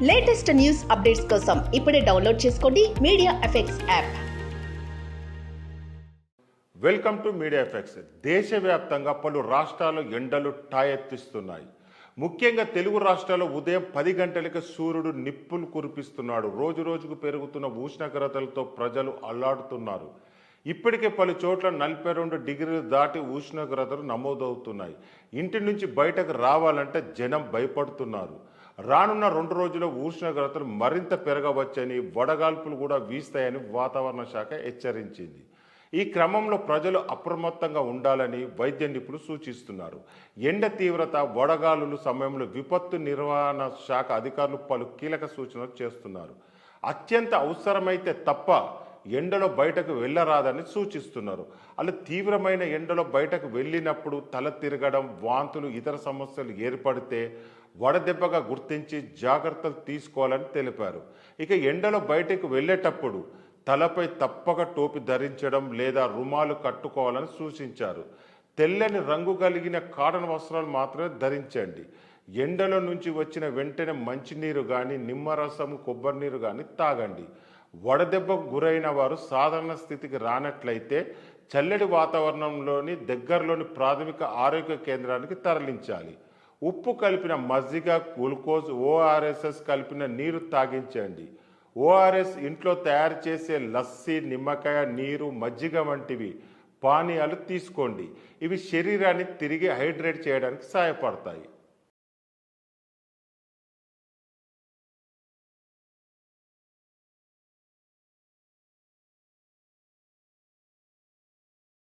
Latest news updates కోసం ఇప్పుడే download చేసుకోండి media effects app. Welcome to media effects. దేశవ్యాప్తంగా పలు రాష్ట్రాల్లో ఎండలు టాయెత్తిస్తున్నాయి. ముఖ్యంగా తెలుగు రాష్ట్రాల్లో ఉదయం 10 గంటలకి సూర్యుడు నిప్పులు కురిపిస్తున్నాడు. రోజు రోజుకు పెరుగుతున్న ఉష్ణోగ్రతలతో ప్రజలు అల్లాడుతున్నారు. ఇప్పటికే పలు చోట్ల 42 డిగ్రీలు దాటి ఉష్ణోగ్రతలు నమోదవుతున్నాయి. ఇంటి నుంచి బయటకు రావాలంటే జనం భయపడుతున్నారు. రానున్న 2 రోజుల్లో ఉష్ణోగ్రతలు మరింత పెరగవచ్చని, వడగాల్పులు కూడా వీస్తాయని వాతావరణ శాఖ హెచ్చరించింది. ఈ క్రమంలో ప్రజలు అప్రమత్తంగా ఉండాలని వైద్య నిపుణులు సూచిస్తున్నారు. ఎండ తీవ్రత, వడగాలుల సమయంలో విపత్తు నిర్వహణ శాఖ అధికారులు పలు కీలక సూచనలు చేస్తున్నారు. అత్యంత అవసరమైతే తప్ప ఎండలో బయటకు వెళ్ళరాదని సూచిస్తున్నారు. అలా తీవ్రమైన ఎండలో బయటకు వెళ్ళినప్పుడు తల తిరగడం, వాంతులు, ఇతర సమస్యలు ఏర్పడితే వడదెబ్బగా గుర్తించి జాగ్రత్తలు తీసుకోవాలని తెలిపారు. ఇక ఎండలో బయటకు వెళ్ళేటప్పుడు తలపై తప్పక టోపీ ధరించడం లేదా రుమాలు కట్టుకోవాలని సూచించారు. తెల్లని రంగు కలిగిన కాటన్ వస్త్రాలు మాత్రమే ధరించండి. ఎండలో నుంచి వచ్చిన వెంటనే మంచినీరు కానీ, నిమ్మరసం, కొబ్బరి నీరు కానీ తాగండి. వడదెబ్బకు గురైన వారు సాధారణ స్థితికి రానట్లయితే చల్లటి వాతావరణంలోని దగ్గరలోని ప్రాథమిక ఆరోగ్య కేంద్రానికి తరలించాలి. ఉప్పు కలిపిన మజ్జిగ, గ్లూకోజ్, ఓఆర్ఎస్ కలిపిన నీరు తాగించండి. ఓఆర్ఎస్ ఇంట్లో తయారు చేసే లస్సీ, నిమ్మకాయ నీరు, మజ్జిగ వంటివి పానీయాలు తీసుకోండి. ఇవి శరీరాన్ని తిరిగి హైడ్రేట్ చేయడానికి సహాయపడతాయి.